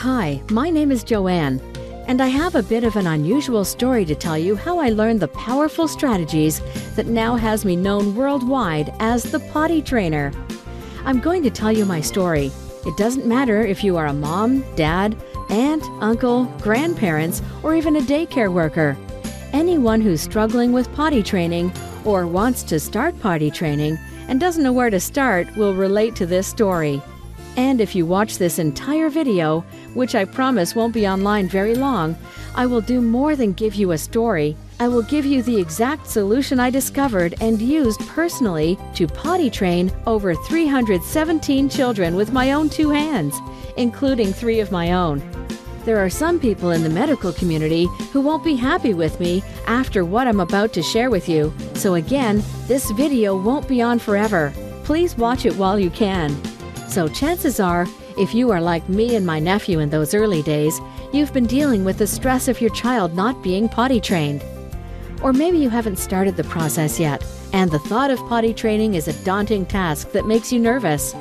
Hi, my name is Joanne, and I have a bit of an unusual story to tell you how I learned the powerful strategies that now has me known worldwide as the potty trainer. I'm going to tell you my story. It doesn't matter if you are a mom, dad, aunt, uncle, grandparents, or even a daycare worker. Anyone who's struggling with potty training or wants to start potty training and doesn't know where to start will relate to this story. And if you watch this entire video, which I promise won't be online very long, I will do more than give you a story. I will give you the exact solution I discovered and used personally to potty train over 317 children with my own 2 hands, including 3 of my own. There are some people in the medical community who won't be happy with me after what I'm about to share with you. So again, this video won't be on forever. Please watch it while you can. So chances are, if you are like me and my nephew in those early days, you've been dealing with the stress of your child not being potty trained. Or maybe you haven't started the process yet, and the thought of potty training is a daunting task that makes you nervous.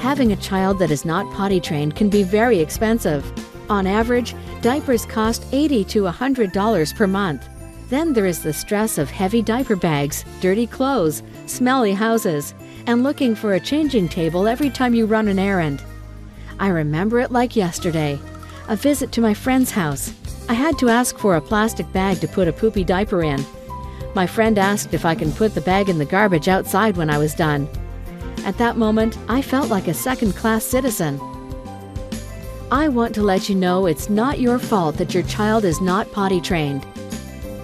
Having a child that is not potty trained can be very expensive. On average, diapers cost $80 to $100 per month. Then there is the stress of heavy diaper bags, dirty clothes, smelly houses, and looking for a changing table every time you run an errand. I remember it like yesterday. A visit to my friend's house. I had to ask for a plastic bag to put a poopy diaper in. My friend asked if I can put the bag in the garbage outside when I was done. At that moment, I felt like a second-class citizen. I want to let you know it's not your fault that your child is not potty trained.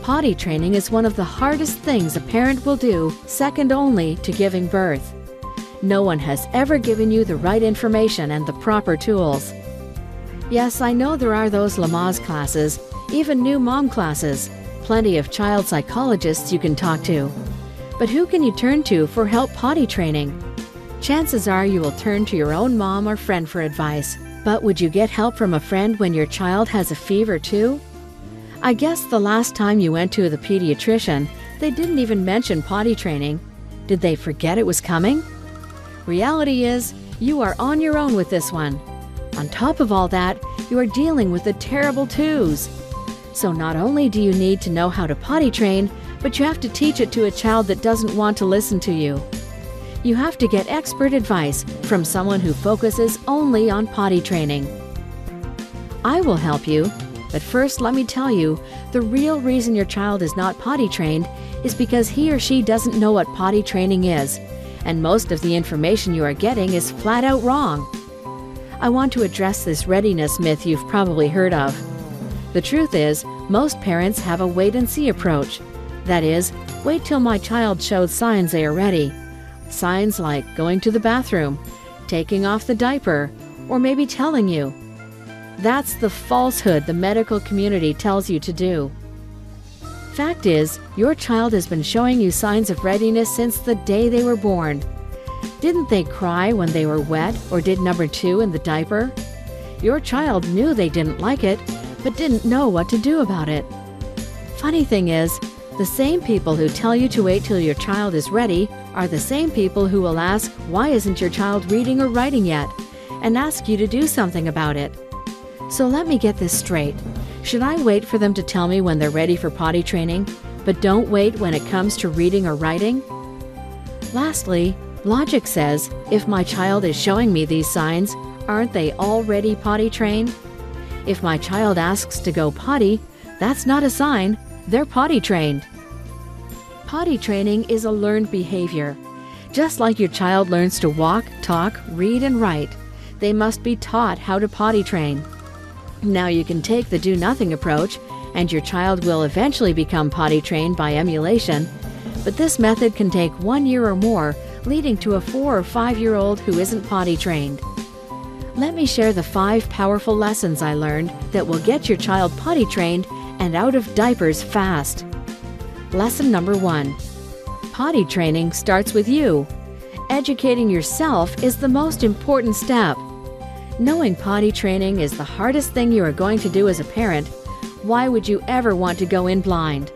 Potty training is one of the hardest things a parent will do, second only to giving birth. No one has ever given you the right information and the proper tools. Yes, I know there are those Lamaze classes, even new mom classes, plenty of child psychologists you can talk to. But who can you turn to for help potty training? Chances are you will turn to your own mom or friend for advice. But would you get help from a friend when your child has a fever too? I guess the last time you went to the pediatrician, they didn't even mention potty training. Did they forget it was coming? Reality is, you are on your own with this one. On top of all that, you are dealing with the terrible twos. So not only do you need to know how to potty train, but you have to teach it to a child that doesn't want to listen to you. You have to get expert advice from someone who focuses only on potty training. I will help you, but first let me tell you, the real reason your child is not potty trained is because he or she doesn't know what potty training is, and most of the information you are getting is flat out wrong. I want to address this readiness myth you've probably heard of. The truth is, most parents have a wait-and-see approach. That is, wait till my child shows signs they are ready. Signs like going to the bathroom, taking off the diaper, or maybe telling you. That's the falsehood the medical community tells you to do. Fact is, your child has been showing you signs of readiness since the day they were born. Didn't they cry when they were wet or did number 2 in the diaper? Your child knew they didn't like it, but didn't know what to do about it. Funny thing is, the same people who tell you to wait till your child is ready are the same people who will ask, why isn't your child reading or writing yet? And ask you to do something about it. So let me get this straight. Should I wait for them to tell me when they're ready for potty training, but don't wait when it comes to reading or writing? Lastly, logic says, if my child is showing me these signs, aren't they already potty trained? If my child asks to go potty, that's not a sign. They're potty trained. Potty training is a learned behavior. Just like your child learns to walk, talk, read, and write, they must be taught how to potty train. Now you can take the do-nothing approach, and your child will eventually become potty trained by emulation, but this method can take 1 year or more, leading to a 4 or 5-year-old who isn't potty trained. Let me share the 5 powerful lessons I learned that will get your child potty trained and out of diapers fast. Lesson number 1. Potty training starts with you. Educating yourself is the most important step. Knowing potty training is the hardest thing you are going to do as a parent. Why would you ever want to go in blind?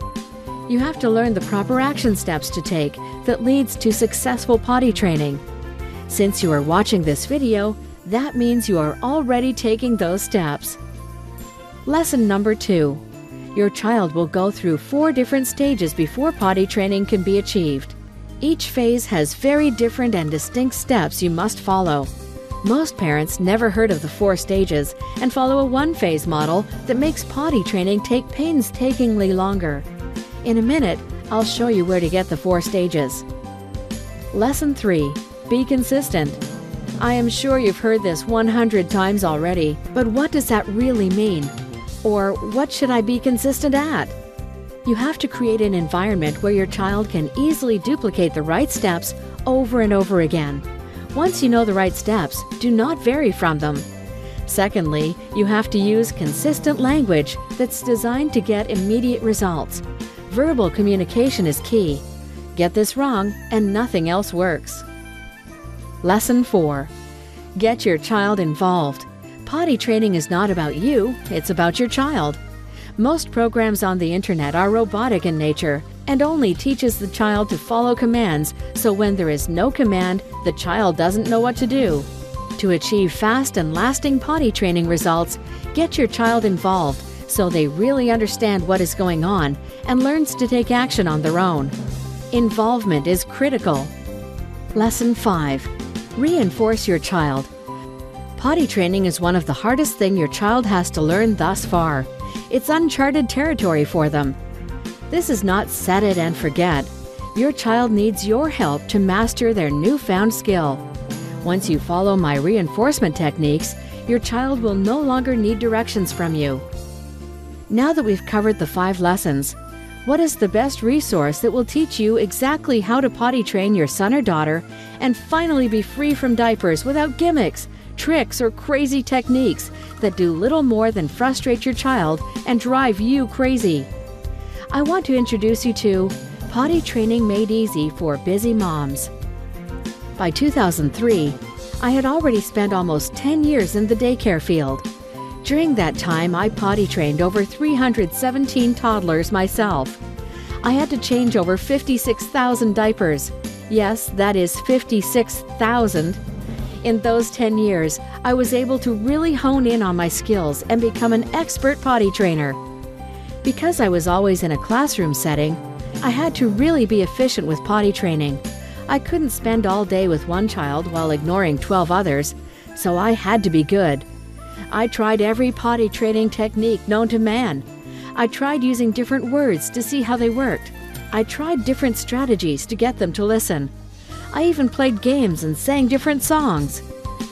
You have to learn the proper action steps to take that leads to successful potty training. Since you are watching this video, That means you are already taking those steps. Lesson number 2. Your child will go through 4 different stages before potty training can be achieved. Each phase has very different and distinct steps you must follow. Most parents never heard of the 4 stages and follow a one-phase model that makes potty training take painstakingly longer. In a minute, I'll show you where to get the 4 stages. Lesson 3. Be consistent. I am sure you've heard this 100 times already, but what does that really mean? Or what should I be consistent at? You have to create an environment where your child can easily duplicate the right steps over and over again. Once you know the right steps, do not vary from them. Secondly, you have to use consistent language that's designed to get immediate results. Verbal communication is key. Get this wrong, and nothing else works. Lesson 4. Get your child involved. Potty training is not about you, it's about your child. Most programs on the internet are robotic in nature and only teaches the child to follow commands, so when there is no command, the child doesn't know what to do. To achieve fast and lasting potty training results, get your child involved so they really understand what is going on and learns to take action on their own. Involvement is critical. Lesson 5. Reinforce your child. Potty training is one of the hardest things your child has to learn thus far. It's uncharted territory for them. This is not set it and forget. Your child needs your help to master their newfound skill. Once you follow my reinforcement techniques, your child will no longer need directions from you. Now that we've covered the 5 lessons, what is the best resource that will teach you exactly how to potty train your son or daughter and finally be free from diapers without gimmicks, tricks, or crazy techniques that do little more than frustrate your child and drive you crazy? I want to introduce you to Potty Training Made Easy for Busy Moms. By 2003, I had already spent almost 10 years in the daycare field. During that time, I potty trained over 317 toddlers myself. I had to change over 56,000 diapers. Yes, that is 56,000. In those 10 years, I was able to really hone in on my skills and become an expert potty trainer. Because I was always in a classroom setting, I had to really be efficient with potty training. I couldn't spend all day with one child while ignoring 12 others, so I had to be good. I tried every potty training technique known to man. I tried using different words to see how they worked. I tried different strategies to get them to listen. I even played games and sang different songs.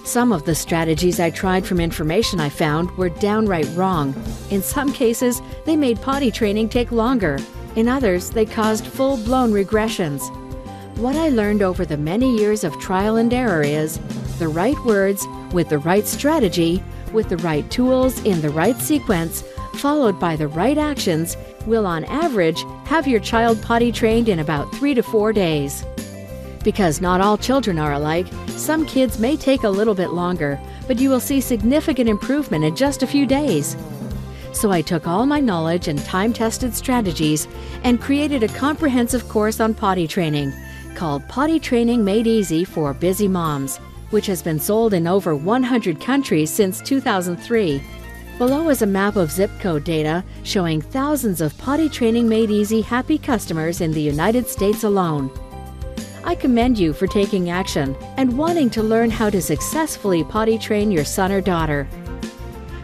Some of the strategies I tried from information I found were downright wrong. In some cases, they made potty training take longer. In others, they caused full-blown regressions. What I learned over the many years of trial and error is the right words, with the right strategy, with the right tools in the right sequence, followed by the right actions, will on average have your child potty trained in about 3 to 4 days. Because not all children are alike, some kids may take a little bit longer, but you will see significant improvement in just a few days. So I took all my knowledge and time-tested strategies and created a comprehensive course on potty training called Potty Training Made Easy for Busy Moms, which has been sold in over 100 countries since 2003. Below is a map of zip code data showing thousands of Potty Training Made Easy happy customers in the United States alone. I commend you for taking action and wanting to learn how to successfully potty train your son or daughter.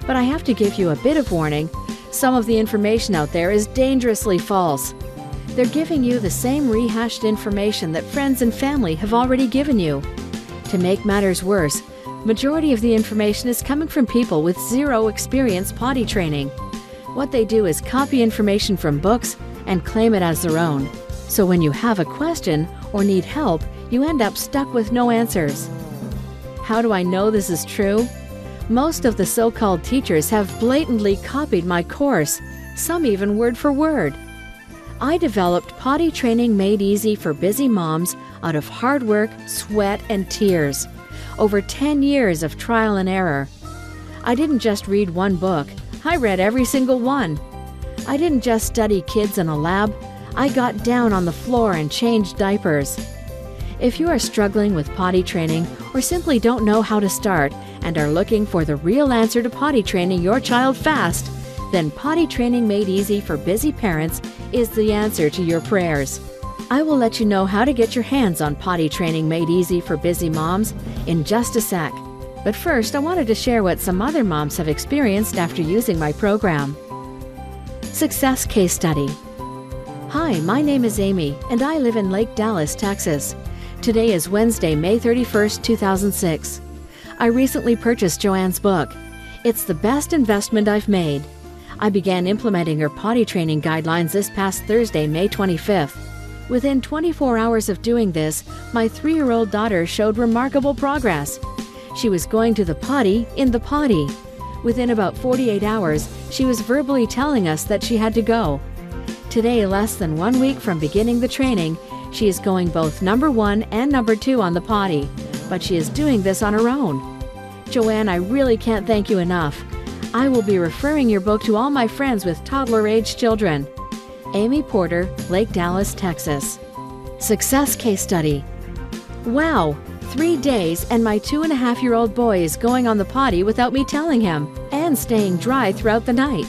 But I have to give you a bit of warning. Some of the information out there is dangerously false. They're giving you the same rehashed information that friends and family have already given you. To make matters worse, majority of the information is coming from people with zero experience potty training. What they do is copy information from books and claim it as their own. So when you have a question or need help, you end up stuck with no answers. How do I know this is true? Most of the so-called teachers have blatantly copied my course, some even word for word. I developed Potty Training Made Easy for Busy Moms out of hard work, sweat, and tears. Over 10 years of trial and error. I didn't just read one book, I read every single one. I didn't just study kids in a lab, I got down on the floor and changed diapers. If you are struggling with potty training or simply don't know how to start and are looking for the real answer to potty training your child fast, then Potty Training Made Easy for Busy Parents is the answer to your prayers. I will let you know how to get your hands on Potty Training Made Easy for Busy Moms in just a sec. But first, I wanted to share what some other moms have experienced after using my program. Success Case Study. Hi, my name is Amy, and I live in Lake Dallas, Texas. Today is Wednesday, May 31st, 2006. I recently purchased Joanne's book. It's the best investment I've made. I began implementing her potty training guidelines this past Thursday, May 25th. Within 24 hours of doing this, my 3-year-old daughter showed remarkable progress. She was going to the potty in the potty. Within about 48 hours, she was verbally telling us that she had to go. Today, less than 1 week from beginning the training, she is going both number 1 and number 2 on the potty, but she is doing this on her own. Joanne, I really can't thank you enough. I will be referring your book to all my friends with toddler-age children. Amy Porter, Lake Dallas, Texas. Success Case Study. Wow! 3 days and my 2.5-year-old boy is going on the potty without me telling him and staying dry throughout the night.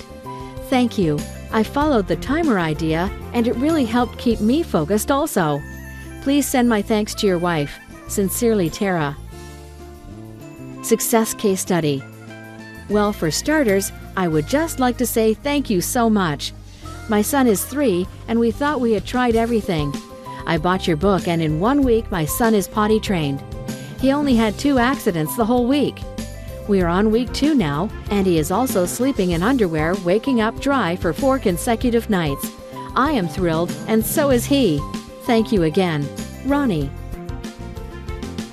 Thank you. I followed the timer idea, and it really helped keep me focused also. Please send my thanks to your wife. Sincerely, Tara. Success Case Study. Well, for starters, I would just like to say thank you so much. My son is 3, and we thought we had tried everything. I bought your book, and in 1 week, my son is potty trained. He only had 2 accidents the whole week. We are on week 2 now, and he is also sleeping in underwear, waking up dry for 4 consecutive nights. I am thrilled, and so is he. Thank you again. Ronnie.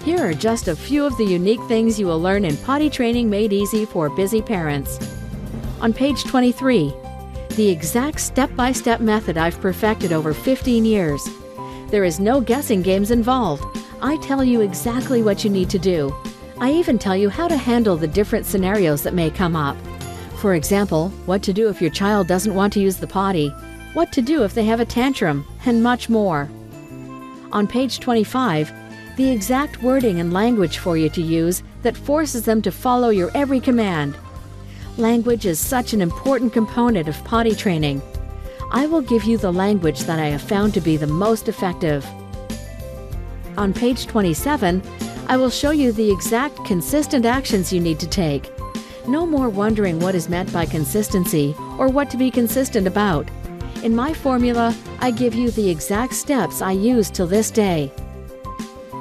Here are just a few of the unique things you will learn in Potty Training Made Easy for Busy Parents. On page 23, the exact step-by-step method I've perfected over 15 years. There is no guessing games involved. I tell you exactly what you need to do. I even tell you how to handle the different scenarios that may come up. For example, what to do if your child doesn't want to use the potty, what to do if they have a tantrum, and much more. On page 25, the exact wording and language for you to use that forces them to follow your every command. Language is such an important component of potty training. I will give you the language that I have found to be the most effective. On page 27, I will show you the exact consistent actions you need to take. No more wondering what is meant by consistency or what to be consistent about. In my formula, I give you the exact steps I use till this day.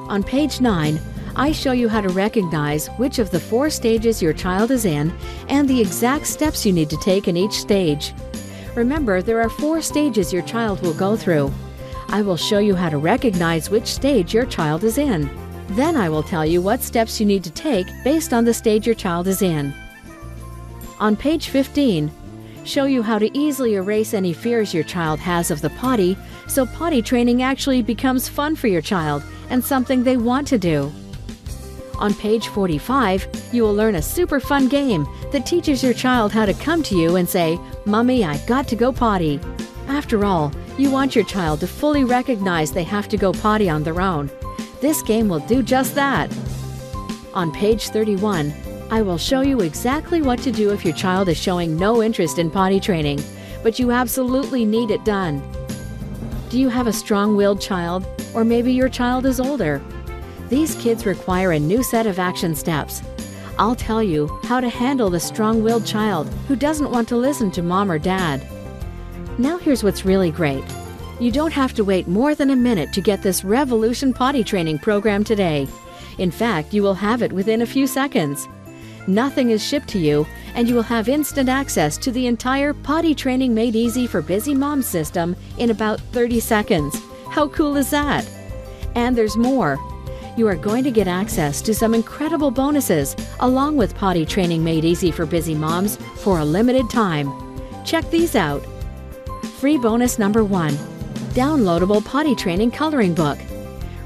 On page 9, I show you how to recognize which of the 4 stages your child is in and the exact steps you need to take in each stage. Remember, there are 4 stages your child will go through. I will show you how to recognize which stage your child is in. Then I will tell you what steps you need to take based on the stage your child is in. On page 15, show you how to easily erase any fears your child has of the potty so potty training actually becomes fun for your child and something they want to do. On page 45, you will learn a super fun game that teaches your child how to come to you and say, "Mommy, I got to go potty." After all, you want your child to fully recognize they have to go potty on their own. This game will do just that. On page 31, I will show you exactly what to do if your child is showing no interest in potty training, but you absolutely need it done. Do you have a strong-willed child, or maybe your child is older? These kids require a new set of action steps. I'll tell you how to handle the strong-willed child who doesn't want to listen to mom or dad. Now here's what's really great. You don't have to wait more than a minute to get this Revolution potty training program today. In fact, you will have it within a few seconds. Nothing is shipped to you, and you will have instant access to the entire Potty Training Made Easy for Busy Moms system in about 30 seconds. How cool is that? And there's more. You are going to get access to some incredible bonuses along with Potty Training Made Easy for Busy Moms for a limited time. Check these out. Free bonus number 1. Downloadable potty training coloring book.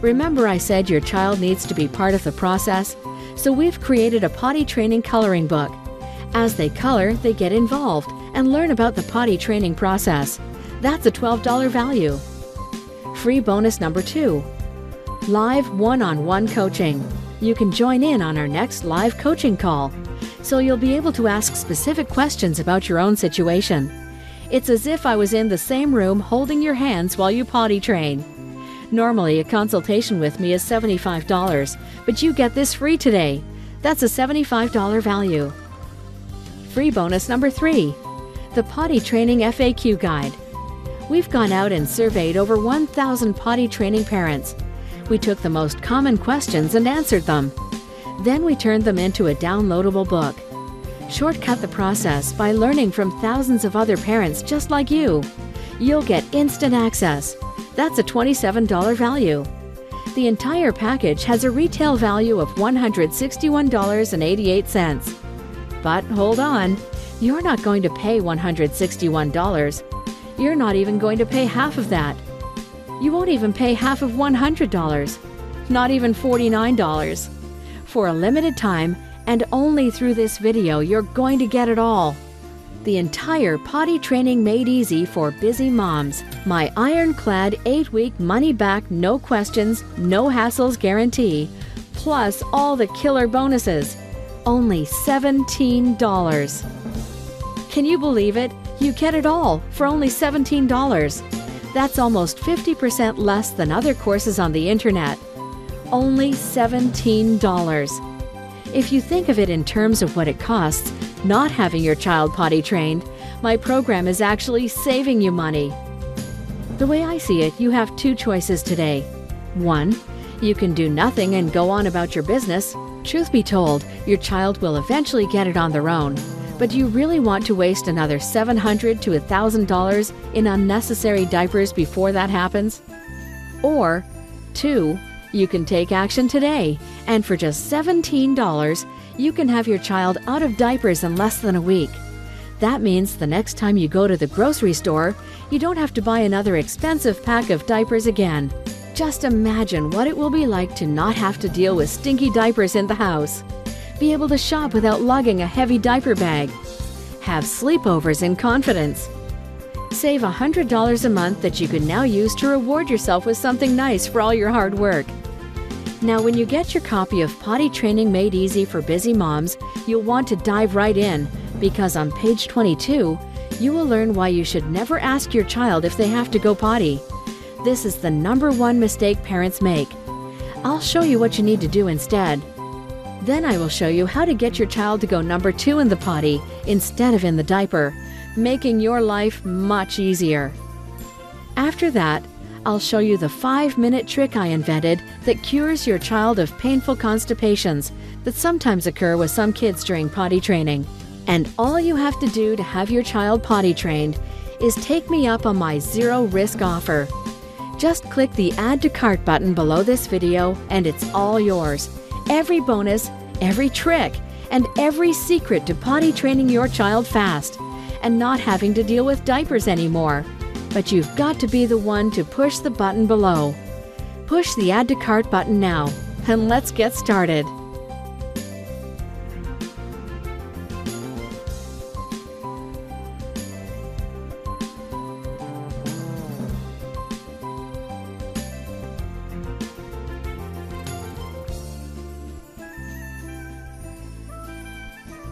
Remember I said your child needs to be part of the process? So we've created a potty training coloring book. As they color, they get involved and learn about the potty training process. That's a $12 value. Free bonus number 2. live one-on-one coaching. You can join in on our next live coaching call, so you'll be able to ask specific questions about your own situation. It's as if I was in the same room holding your hands while you potty train. Normally, a consultation with me is $75, but you get this free today. That's a $75 value. Free bonus number 3, the Potty Training FAQ Guide. We've gone out and surveyed over 1,000 potty training parents. We took the most common questions and answered them. Then we turned them into a downloadable book. Shortcut the process by learning from thousands of other parents just like you. You'll get instant access. That's a $27 value. The entire package has a retail value of $161.88. But hold on, you're not going to pay $161. You're not even going to pay half of that. You won't even pay half of $100, not even $49. For a limited time, and only through this video, you're going to get it all. The entire potty training made easy for busy moms. My ironclad 8-week money-back, no questions, no hassles guarantee, plus all the killer bonuses. Only $17. Can you believe it? You get it all for only $17. That's almost 50% less than other courses on the internet. Only $17. If you think of it in terms of what it costs, not having your child potty trained, my program is actually saving you money. The way I see it, you have 2 choices today. 1, you can do nothing and go on about your business. Truth be told, your child will eventually get it on their own. But do you really want to waste another $700 to $1,000 in unnecessary diapers before that happens? Or 2, you can take action today, and for just $17, you can have your child out of diapers in less than a week. That means the next time you go to the grocery store, you don't have to buy another expensive pack of diapers again. Just imagine what it will be like to not have to deal with stinky diapers in the house. Be able to shop without lugging a heavy diaper bag. Have sleepovers in confidence. Save $100 a month that you can now use to reward yourself with something nice for all your hard work. Now, when you get your copy of Potty Training Made Easy for Busy Moms, you'll want to dive right in, because on page 22, you will learn why you should never ask your child if they have to go potty. This is the #1 mistake parents make. I'll show you what you need to do instead. Then I will show you how to get your child to go number 2 in the potty instead of in the diaper, making your life much easier. After that, I'll show you the 5-minute trick I invented that cures your child of painful constipations that sometimes occur with some kids during potty training. And all you have to do to have your child potty trained is take me up on my zero-risk offer. Just click the Add to Cart button below this video and it's all yours. Every bonus, every trick, and every secret to potty training your child fast and not having to deal with diapers anymore. But you've got to be the one to push the button below. Push the Add to Cart button now, and let's get started.